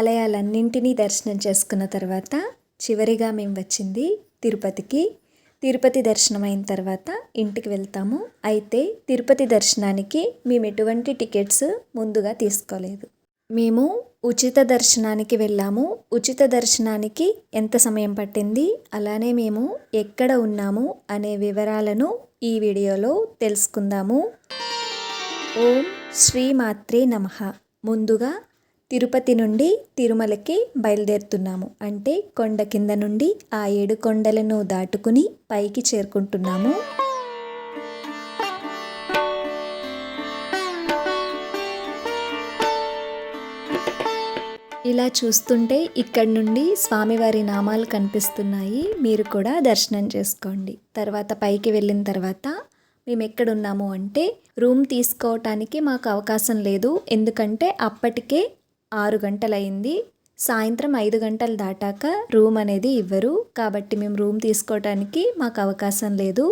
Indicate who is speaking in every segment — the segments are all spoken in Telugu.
Speaker 1: ఆలయాలన్నింటినీ దర్శనం చేసుకున్న తర్వాత చివరిగా మేము వచ్చింది తిరుపతికి. తిరుపతి దర్శనం అయిన తర్వాత ఇంటికి వెళ్తాము. అయితే తిరుపతి దర్శనానికి మేము ఎటువంటి టికెట్స్ ముందుగా తీసుకోలేదు. మేము ఉచిత దర్శనానికి వెళ్ళాము. ఉచిత దర్శనానికి ఎంత సమయం పట్టింది, అలానే మేము ఎక్కడ ఉన్నాము అనే వివరాలను ఈ వీడియోలో తెలుసుకుందాము. ఓం శ్రీ మాత్రే నమః. ముందుగా తిరుపతి నుండి తిరుమలకి బయలుదేరుతున్నాము. అంటే కొండ కింద నుండి ఆ 7 కొండలను దాటుకుని పైకి చేరుకుంటున్నాము. ఇలా చూస్తుంటే ఇక్కడ నుండి స్వామివారి నామాలు కనిపిస్తున్నాయి. మీరు కూడా దర్శనం చేసుకోండి. తర్వాత పైకి వెళ్ళిన తర్వాత మేము ఎక్కడున్నాము అంటే రూమ్ తీసుకోవటానికి మాకు అవకాశం లేదు. ఎందుకంటే అప్పటికే 6 గంటలయింది. సాయంత్రం 5 గంటలు దాటాక రూమ్ అనేది ఇవ్వరు. కాబట్టి మేము రూమ్ తీసుకోవటానికి మాకు అవకాశం లేదు.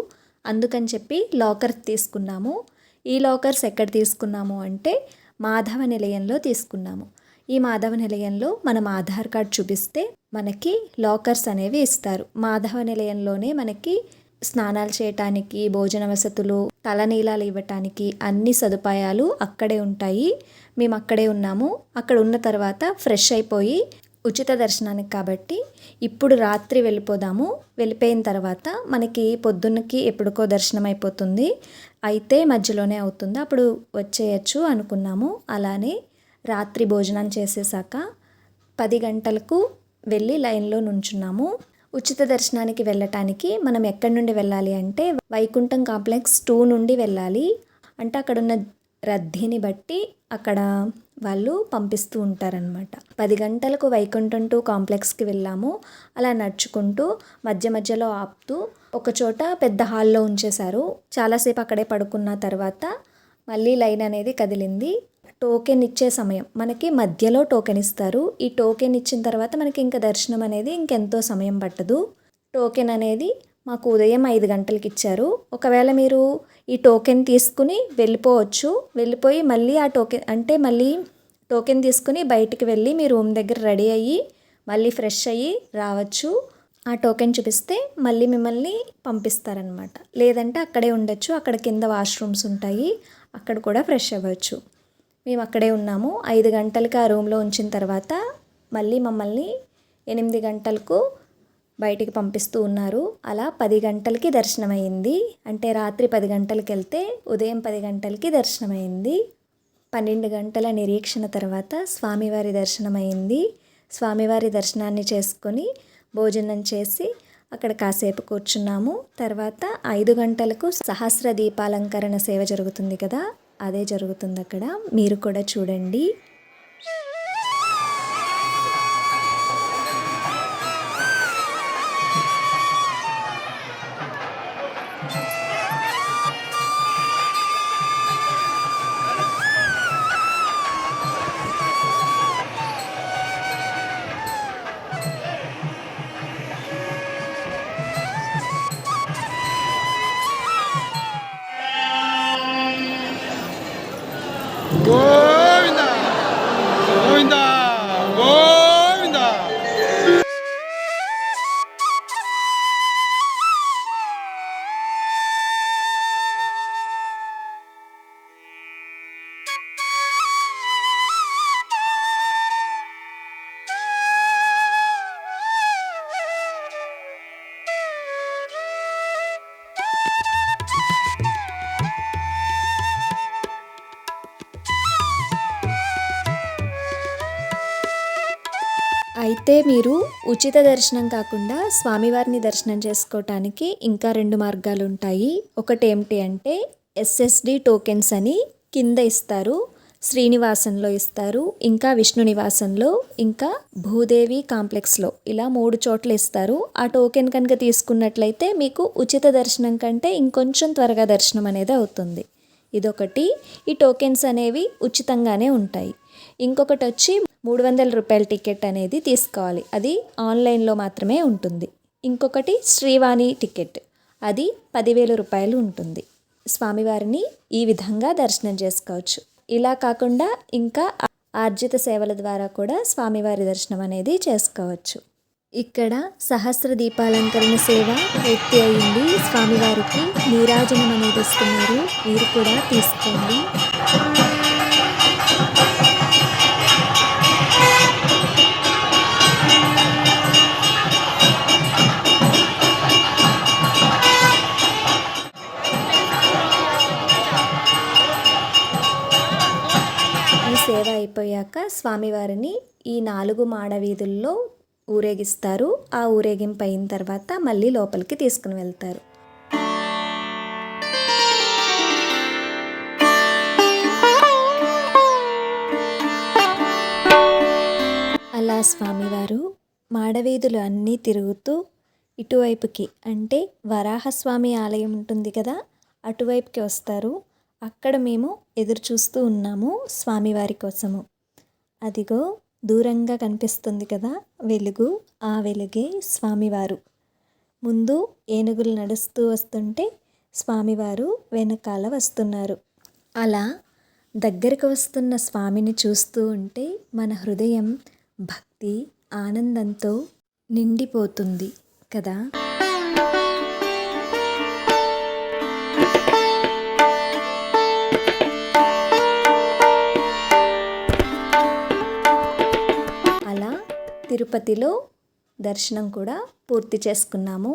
Speaker 1: అందుకని చెప్పి లాకర్స్ తీసుకున్నాము. ఈ లాకర్స్ ఎక్కడ తీసుకున్నాము అంటే మాధవ నిలయంలో తీసుకున్నాము. ఈ మాధవ నిలయంలో మనం ఆధార్ కార్డ్ చూపిస్తే మనకి లాకర్స్ అనేవి ఇస్తారు. మాధవ నిలయంలోనే మనకి స్నానాలు చేయటానికి, భోజన వసతులు, తలనీలాలు ఇవ్వటానికి అన్ని సదుపాయాలు అక్కడే ఉంటాయి. మేము అక్కడే ఉన్నాము. అక్కడ ఉన్న తర్వాత ఫ్రెష్ అయిపోయి ఉచిత దర్శనానికి కాబట్టి ఇప్పుడు రాత్రి వెళ్ళిపోదాము. వెళ్ళిపోయిన తర్వాత మనకి పొద్దున్నకి ఎప్పుడుకో దర్శనం అయిపోతుంది. అయితే మధ్యలోనే అవుతుంది, అప్పుడు వచ్చేయచ్చు అనుకున్నాము. అలానే రాత్రి భోజనం చేసేసాక 10 గంటలకు వెళ్ళి లైన్లో నుంచున్నాము. ఉచిత దర్శనానికి వెళ్ళటానికి మనం ఎక్కడి నుండి వెళ్ళాలి అంటే వైకుంఠం కాంప్లెక్స్ 2 నుండి వెళ్ళాలి. అంటే అక్కడున్న రద్దీని బట్టి అక్కడ వాళ్ళు పంపిస్తూ ఉంటారనమాట. 10 గంటలకు వైకుంఠం 2 కాంప్లెక్స్కి వెళ్ళాము. అలా నడుచుకుంటూ మధ్య మధ్యలో ఆపుతూ ఒకచోట పెద్ద హాల్లో ఉంచేశారు. చాలాసేపు అక్కడే పడుకున్న తర్వాత మళ్ళీ లైన్ అనేది కదిలింది. టోకెన్ ఇచ్చే సమయం మనకి మధ్యలో టోకెన్ ఇస్తారు. ఈ టోకెన్ ఇచ్చిన తర్వాత మనకి ఇంకా దర్శనం అనేది ఇంకెంతో సమయం పట్టదు. టోకెన్ అనేది మాకు ఉదయం 5 గంటలకి ఇచ్చారు. ఒకవేళ మీరు ఈ టోకెన్ తీసుకుని వెళ్ళిపోవచ్చు. వెళ్ళిపోయి మళ్ళీ ఆ టోకెన్ అంటే మళ్ళీ టోకెన్ తీసుకుని బయటికి వెళ్ళి మీ రూమ్ దగ్గర రెడీ అయ్యి మళ్ళీ ఫ్రెష్ అయ్యి రావచ్చు. ఆ టోకెన్ చూపిస్తే మళ్ళీ మిమ్మల్ని పంపిస్తారనమాట. లేదంటే అక్కడే ఉండొచ్చు. అక్కడ కింద వాష్రూమ్స్ ఉంటాయి, అక్కడ కూడా ఫ్రెష్ అవ్వచ్చు. మేము అక్కడే ఉన్నాము. 5 గంటలకి ఆ రూమ్లో ఉంచిన తర్వాత మళ్ళీ మమ్మల్ని 8 గంటలకు బయటికి పంపిస్తూ ఉన్నారు. అలా 10 గంటలకి దర్శనం అయింది. అంటే రాత్రి 10 గంటలకి వెళ్తే ఉదయం 10 గంటలకి దర్శనం అయింది. 12 గంటల నిరీక్షణ తర్వాత స్వామివారి దర్శనం అయింది. స్వామివారి దర్శనాన్ని చేసుకొని భోజనం చేసి అక్కడ కాసేపు కూర్చున్నాము. తర్వాత 5 గంటలకు సహస్ర దీపాలంకరణ సేవ జరుగుతుంది కదా, అదే జరుగుతుంది అక్కడ. మీరు కూడా చూడండి.
Speaker 2: గోవిందా గోవిందా గోవిందా.
Speaker 1: అయితే మీరు ఉచిత దర్శనం కాకుండా స్వామివారిని దర్శనం చేసుకోవటానికి ఇంకా 2 మార్గాలు ఉంటాయి. ఒకటి ఏమిటి అంటే SSD టోకెన్స్ అని కింద ఇస్తారు. శ్రీనివాసంలో ఇస్తారు, ఇంకా విష్ణు నివాసంలో, ఇంకా భూదేవి కాంప్లెక్స్లో, ఇలా 3 చోట్ల ఇస్తారు. ఆ టోకెన్ కనుక తీసుకున్నట్లయితే మీకు ఉచిత దర్శనం కంటే ఇంకొంచెం త్వరగా దర్శనం అనేది అవుతుంది. ఇదొకటి. ఈ టోకెన్స్ అనేవి ఉచితంగానే ఉంటాయి. ఇంకొకటి వచ్చి 300 రూపాయల టికెట్ అనేది తీసుకోవాలి. అది ఆన్లైన్లో మాత్రమే ఉంటుంది. ఇంకొకటి శ్రీవాణి టికెట్, అది 10,000 రూపాయలు ఉంటుంది. స్వామివారిని ఈ విధంగా దర్శనం చేసుకోవచ్చు. ఇలా కాకుండా ఇంకా ఆర్జిత సేవల ద్వారా కూడా స్వామివారి దర్శనం అనేది చేసుకోవచ్చు. ఇక్కడ సహస్ర దీపాలంకరణ సేవ పూర్తి అయింది. స్వామివారికి నీరాజనం అనేది ఇస్తున్నారు, మీరు కూడా తీసుకోండి. ఈ సేవ అయిపోయాక స్వామివారిని ఈ 4 మాడ వీధుల్లో ఊరేగిస్తారు. ఆ ఊరేగింపు అయిన తర్వాత మళ్ళీ లోపలికి తీసుకుని వెళ్తారు. అలా స్వామివారు మాడవీధులు అన్నీ తిరుగుతూ ఇటువైపుకి, అంటే వరాహస్వామి ఆలయం ఉంటుంది కదా, అటువైపుకి వస్తారు. అక్కడ మేము ఎదురు చూస్తూ ఉన్నాము స్వామివారి కోసము. అదిగో దూరంగా కనిపిస్తుంది కదా వెలుగు, ఆ వెలుగే స్వామివారు. ముందు ఏనుగులు నడుస్తూ వస్తుంటే స్వామివారు వెనకాల వస్తున్నారు. అలా దగ్గరకు వస్తున్న స్వామిని చూస్తూ ఉంటే మన హృదయం భక్తి ఆనందంతో నిండిపోతుంది కదా. అలా తిరుపతిలో దర్శనం కూడా పూర్తి చేసుకున్నాము.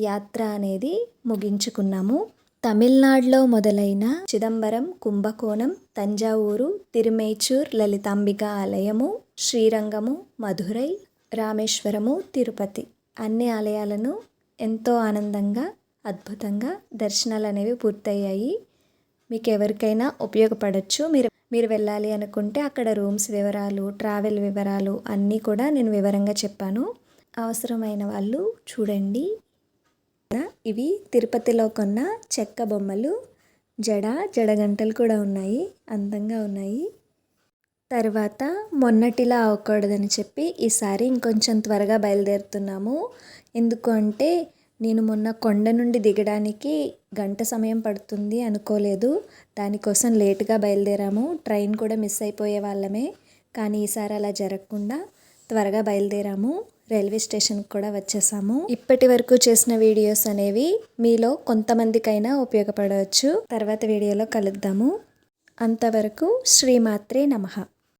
Speaker 1: యాత్ర అనేది ముగించుకున్నాము. తమిళనాడులో మొదలైన చిదంబరం, కుంభకోణం, తంజావూరు, తిరుమేచూర్ లలితాంబిక ఆలయము, శ్రీరంగము, మధురై, రామేశ్వరము, తిరుపతి అన్ని ఆలయాలను ఎంతో ఆనందంగా అద్భుతంగా దర్శనాలు అనేవి పూర్తయ్యాయి. మీకు ఎవరికైనా ఉపయోగపడవచ్చు. మీరు వెళ్ళాలి అనుకుంటే అక్కడ రూమ్స్ వివరాలు, ట్రావెల్ వివరాలు అన్నీ కూడా నేను వివరంగా చెప్పాను. అవసరమైన వాళ్ళు చూడండి. ఇవి తిరుపతిలో కొన్న చెక్క బొమ్మలు, జడగంటలు కూడా ఉన్నాయి, అందంగా ఉన్నాయి. తర్వాత మొన్నటిలా అవ్వకూడదని చెప్పి ఈసారి ఇంకొంచెం త్వరగా బయలుదేరుతున్నాము. ఎందుకు అంటే నేను మొన్న కొండ నుండి దిగడానికి గంట సమయం పడుతుంది అనుకోలేదు. దానికోసం లేటుగా బయలుదేరాము. ట్రైన్ కూడా మిస్ అయిపోయే వాళ్ళమే. కానీ ఈసారి అలా జరగకుండా త్వరగా బయలుదేరాము. రైల్వే స్టేషన్కి కూడా వచ్చేసాము. ఇప్పటి వరకు చేసిన వీడియోస్ అనేవి మీలో కొంతమందికైనా ఉపయోగపడవచ్చు. తర్వాత వీడియోలో కలుద్దాము. అంతవరకు శ్రీమాత్రే నమః.